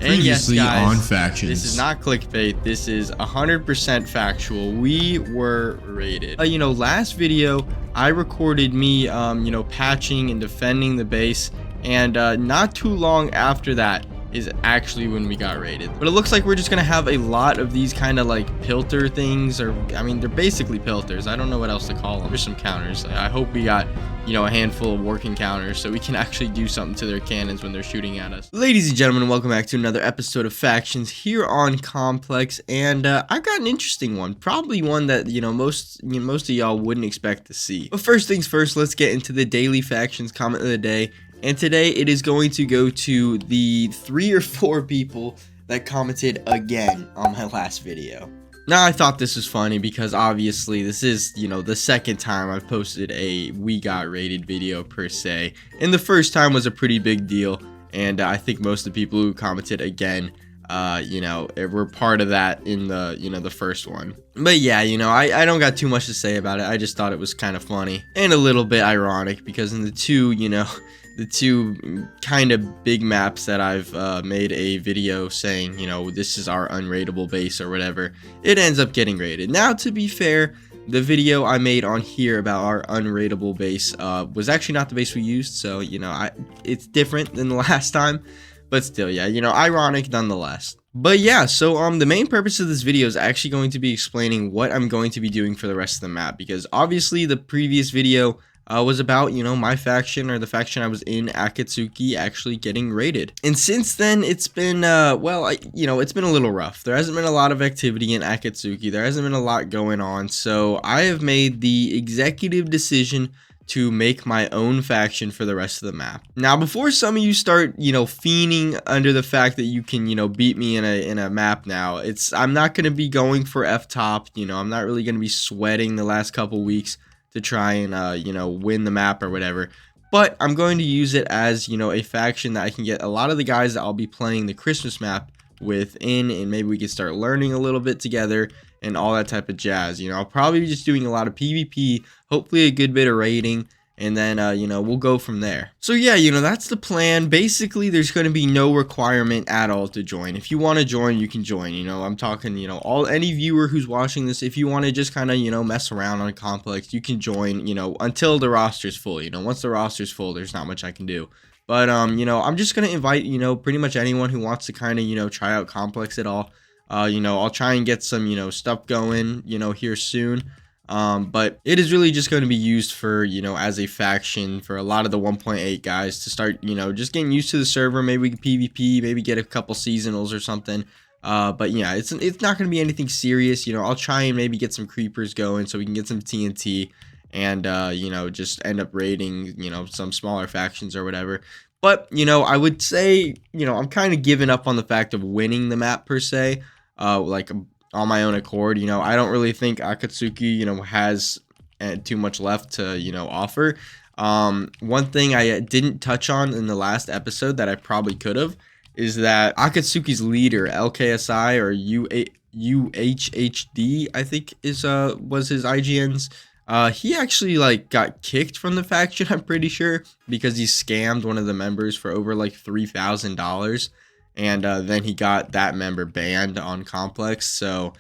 And yes, Previously guys, on Factions. this is not clickbait. This is 100% factual. We were raided. Last video I recorded me, patching and defending the base, and not too long after that is actually when we got raided. But it looks like we're just gonna have a lot of these kind of like pilter things, or I mean, they're basically pilters. I don't know what else to call them. There's some counters. I hope we got a handful of working counters so we can actually do something to their cannons when they're shooting at us. Ladies and gentlemen, welcome back to another episode of Factions here on Complex, and I've got an interesting one, probably one that most of y'all wouldn't expect to see. But first things first, let's get into the daily Factions comment of the day. And today it is going to go to the 3 or 4 people that commented again on my last video. Now, I thought this was funny because obviously this is, the second time I've posted a We Got Raided video per se. And the first time was a pretty big deal. And I think most of the people who commented again, were part of that in the, the first one. But yeah, I don't got too much to say about it. I just thought it was kind of funny and a little bit ironic because in the two, the two kind of big maps that I've made a video saying, this is our unraidable base or whatever, it ends up getting raided. Now, to be fair, the video I made on here about our unraidable base was actually not the base we used, so, it's different than the last time, but still, yeah, ironic nonetheless. But yeah, so the main purpose of this video is actually going to be explaining what I'm going to be doing for the rest of the map, because obviously the previous video was about, my faction, or the faction I was in, Akatsuki, actually getting raided. And since then, it's been, it's been a little rough. There hasn't been a lot of activity in Akatsuki. There hasn't been a lot going on. So I have made the executive decision to make my own faction for the rest of the map. Now, before some of you start, fiending under the fact that you can, beat me in a map now, I'm not going to be going for F-top. I'm not really going to be sweating the last couple weeks to try and, win the map or whatever. But I'm going to use it as, a faction that I can get a lot of the guys that I'll be playing the Christmas map with in, and maybe we can start learning a little bit together and all that type of jazz. I'll probably be just doing a lot of PvP, hopefully a good bit of raiding, and then, we'll go from there. So yeah, that's the plan. Basically, there's going to be no requirement at all to join. If you want to join, you can join. I'm talking, any viewer who's watching this, if you want to just kind of, mess around on Complex, you can join, until the roster's full. Once the roster's full, there's not much I can do. But, I'm just going to invite, pretty much anyone who wants to kind of, try out Complex at all. I'll try and get some, stuff going, here soon. But it is really just going to be used for, as a faction for a lot of the 1.8 guys to start, just getting used to the server. Maybe we can PvP, maybe get a couple seasonals or something. But yeah, it's not going to be anything serious. I'll try and maybe get some creepers going so we can get some TNT and, just end up raiding, some smaller factions or whatever. But, I would say, I'm kind of giving up on the fact of winning the map per se, on my own accord. I don't really think Akatsuki, has too much left to, offer. One thing I didn't touch on in the last episode that I probably could have is that Akatsuki's leader, LKSI or UHHD, I think was his IGN's. He actually got kicked from the faction, I'm pretty sure, because he scammed one of the members for over $3,000. And then he got that member banned on Complex. So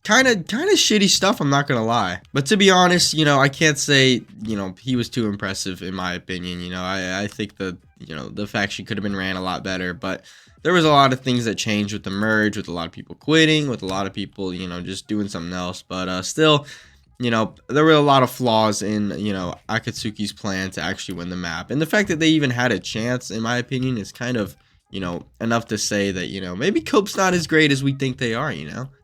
kind of shitty stuff, I'm not going to lie. But to be honest, I can't say, he was too impressive in my opinion. I think the faction could have been ran a lot better. But there was a lot of things that changed with the merge, with a lot of people quitting, with a lot of people, just doing something else. But still, there were a lot of flaws in, Akatsuki's plan to actually win the map. And the fact that they even had a chance, in my opinion, is kind of, enough to say that, maybe Cope's not as great as we think they are,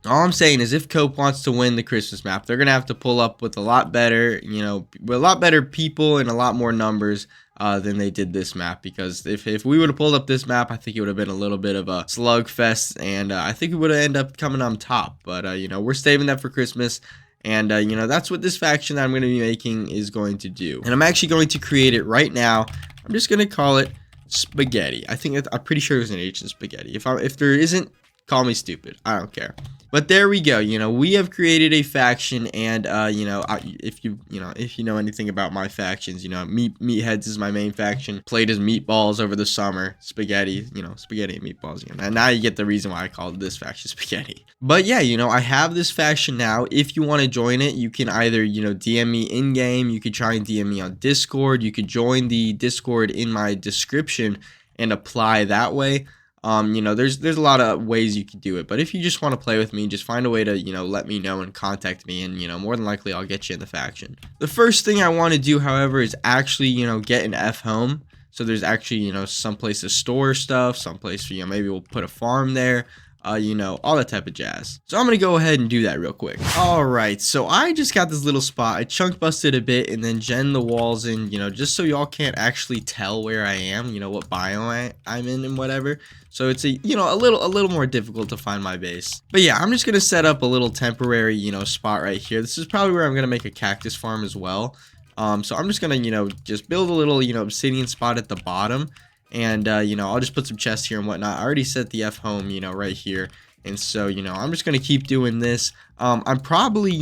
All I'm saying is if Cope wants to win the Christmas map, they're going to have to pull up with a lot better, with a lot better people and a lot more numbers than they did this map. Because if we would have pulled up this map, I think it would have been a little bit of a slugfest, and I think we would have ended up coming on top. But, we're saving that for Christmas. And, that's what this faction that I'm going to be making is going to do. And I'm actually going to create it right now. I'm just going to call it Spaghetti. I'm pretty sure there's an H in Spaghetti. If there isn't, Call me stupid. I don't care. But there we go. We have created a faction, and if you know anything about my factions, Meatheads is my main faction. Played as Meatballs over the summer. Spaghetti, Spaghetti and Meatballs. And now you get the reason why I called this faction Spaghetti. But yeah, I have this faction now. If you want to join it, you can either DM me in game. You could try and DM me on Discord. You could join the Discord in my description and apply that way. There's a lot of ways you could do it, but if you just want to play with me, just find a way to, let me know and contact me, and, more than likely I'll get you in the faction. The first thing I want to do, however, is actually, get an F home. So there's actually, some place to store stuff, some place, maybe we'll put a farm there. All that type of jazz. So I'm going to go ahead and do that real quick. All right. So I just got this little spot. I chunk busted a bit and then gen the walls in, just so y'all can't actually tell where I am, what biome I'm in and whatever. So it's a little more difficult to find my base. But yeah, I'm just going to set up a little temporary, spot right here. This is probably where I'm going to make a cactus farm as well. So I'm just going to, just build a little, obsidian spot at the bottom. And, I'll just put some chests here and whatnot. I already set the F home, right here. And so, I'm just going to keep doing this. I'm probably,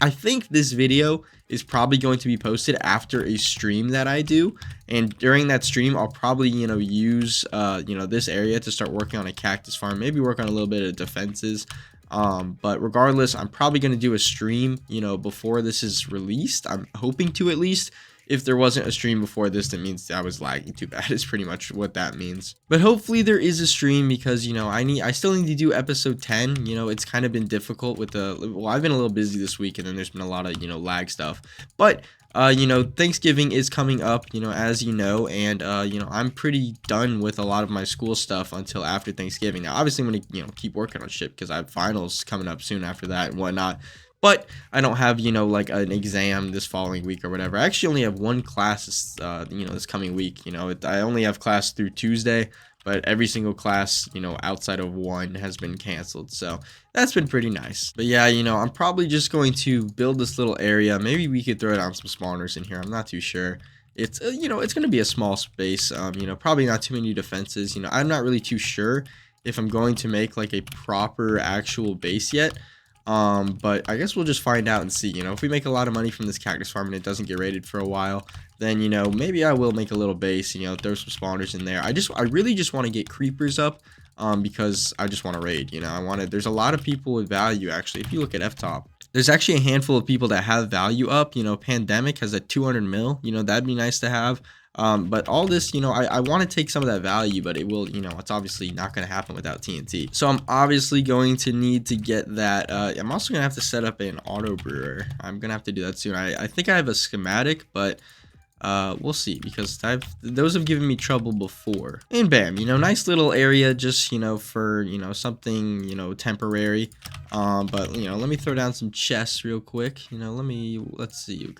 I think this video is probably going to be posted after a stream that I do. And during that stream, I'll probably, use, this area to start working on a cactus farm. Maybe work on a little bit of defenses. But regardless, I'm probably going to do a stream, before this is released. I'm hoping to, at least. If there wasn't a stream before this, that means I was lagging too bad. Is pretty much what that means. But hopefully there is a stream, because I still need to do episode 10. It's kind of been difficult with I've been a little busy this week, and then there's been a lot of lag stuff. But Thanksgiving is coming up, as and I'm pretty done with a lot of my school stuff until after Thanksgiving. Now obviously I'm gonna keep working on shit, because I have finals coming up soon after that and whatnot. But I don't have, like an exam this following week or whatever. I actually only have one class, this coming week. I only have class through Tuesday, but every single class, outside of one has been canceled. So that's been pretty nice. But yeah, I'm probably just going to build this little area. Maybe we could throw down some spawners in here. I'm not too sure. It's, it's going to be a small space. Probably not too many defenses. I'm not really too sure if I'm going to make like a proper actual base yet. But I guess we'll just find out and see. If we make a lot of money from this cactus farm and it doesn't get raided for a while, then maybe I will make a little base, throw some spawners in there. I really just want to get creepers up, because I just want to raid. There's a lot of people with value. Actually, if you look at F-top, there's actually a handful of people that have value up. Pandemic has a 200 mil. That'd be nice to have. But all this, I want to take some of that value, but it will, it's obviously not going to happen without TNT. So I'm obviously going to need to get that. I'm also going to have to set up an auto brewer. I'm going to have to do that soon. I think I have a schematic, but we'll see, because those have given me trouble before. And bam, nice little area just, for, something, temporary. But, let me throw down some chests real quick. Let's see,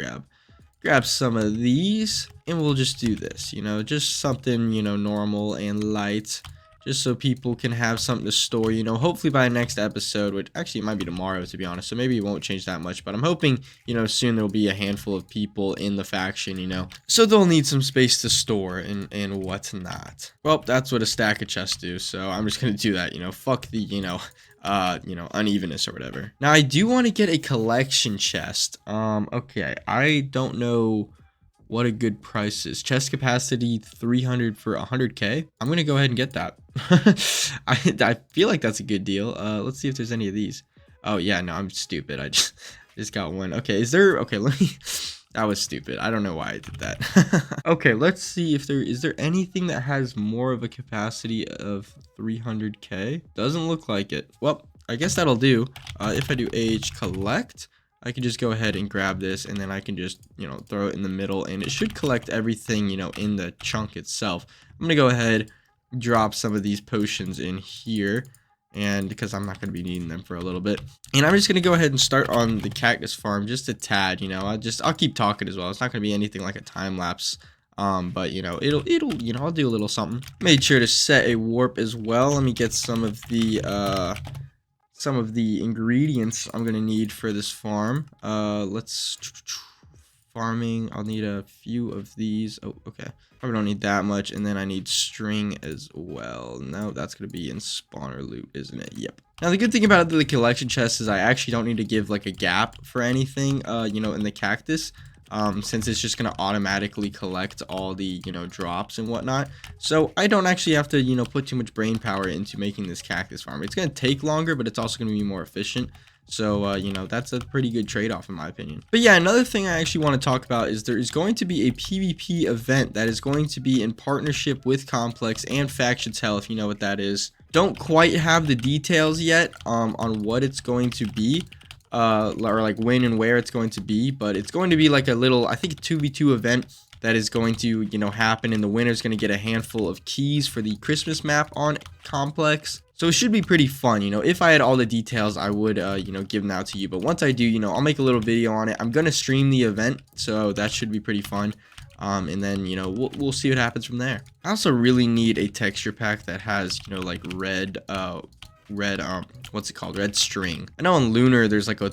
grab some of these, and we'll just do this, just something, normal and light, just so people can have something to store, hopefully by next episode, which actually it might be tomorrow, to be honest, so maybe it won't change that much, but I'm hoping, soon there'll be a handful of people in the faction, so they'll need some space to store and whatnot. Well, that's what a stack of chests do, so I'm just gonna do that, fuck the, unevenness or whatever. Now I do want to get a collection chest. Okay, I don't know what a good price is. Chest capacity 300 for 100k. I'm gonna go ahead and get that. I feel like that's a good deal. Let's see if there's any of these. Oh yeah, no, I'm stupid. I just got one. Okay, okay, let me. That was stupid. I don't know why I did that. Okay, let's see if is there anything that has more of a capacity of 300k. Doesn't look like it. Well, I guess that'll do. If I do AH collect, I can just go ahead and grab this, and then I can just, throw it in the middle, and it should collect everything, in the chunk itself. I'm gonna go ahead, drop some of these potions in here, and because I'm not going to be needing them for a little bit, and I'm just going to go ahead and start on the cactus farm just a tad. I'll keep talking as well. It's not going to be anything like a time lapse, but it'll I'll do a little something. Made sure to set a warp as well. Let me get some of the ingredients I'm going to need for this farm. Let's farming. I'll need a few of these. Oh, okay. Probably don't need that much. And then I need string as well. No, that's going to be in spawner loot, isn't it? Yep. Now, the good thing about the collection chest is I actually don't need to give like a gap for anything, you know, in the cactus. Since it's just going to automatically collect all the, you know, drops and whatnot. So I don't actually have to, you know, put too much brain power into making this cactus farm. It's going to take longer, but it's also going to be more efficient. So, you know, that's a pretty good trade-off in my opinion. But yeah, another thing I actually want to talk about is there is going to be a PvP event that is going to be in partnership with Complex and Factions Hell, if you know what that is. Don't quite have the details yet on what it's going to be. Or like when and where it's going to be, but it's going to be like a little, I think, 2v2 event that is going to, you know, happen, and the winner's going to get a handful of keys for the Christmas map on Complex. So it should be pretty fun. You know, if I had all the details, I would, you know, give them out to you. But once I do, you know, I'll make a little video on it. I'm going to stream the event, so that should be pretty fun. And then, you know, we'll see what happens from there. I also really need a texture pack that has, you know, like red what's it called, red string. I know on Lunar there's like a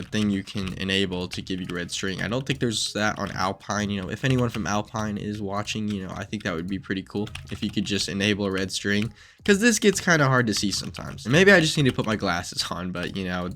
thing you can enable to give you red string. I don't think there's that on Alpine. You know, if anyone from Alpine is watching, you know, I think that would be pretty cool if you could just enable a red string, because this gets kind of hard to see sometimes. And maybe I just need to put my glasses on, but you know,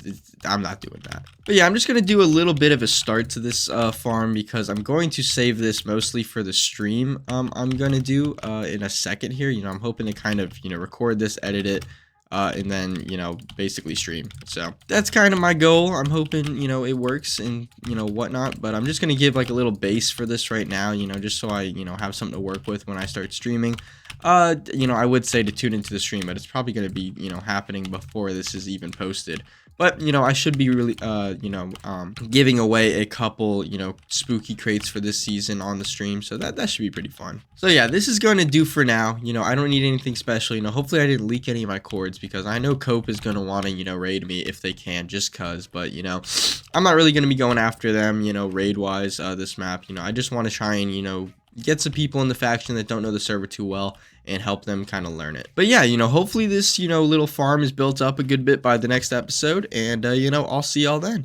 I'm not doing that. But yeah, I'm just gonna do a little bit of a start to this farm, because I'm going to save this mostly for the stream I'm gonna do in a second here. You know, I'm hoping to kind of, you know, record this, edit it, and then, you know, basically stream. So that's kind of my goal. I'm hoping, you know, it works and, you know, whatnot. But I'm just going to give like a little base for this right now, you know, just so I, you know, have something to work with when I start streaming. You know, I would say to tune into the stream, but it's probably going to be, you know, happening before this is even posted. But, you know, I should be really, you know, giving away a couple, you know, spooky crates for this season on the stream. So that should be pretty fun. So, yeah, this is going to do for now. You know, I don't need anything special. You know, hopefully I didn't leak any of my cords, because I know Cope is going to want to, you know, raid me if they can, just cuz. But, you know, I'm not really going to be going after them, you know, raid-wise, this map. You know, I just want to try and, you know, get some people in the faction that don't know the server too well and help them kind of learn it. But yeah, you know, hopefully this, you know, little farm is built up a good bit by the next episode, and, you know, I'll see y'all then.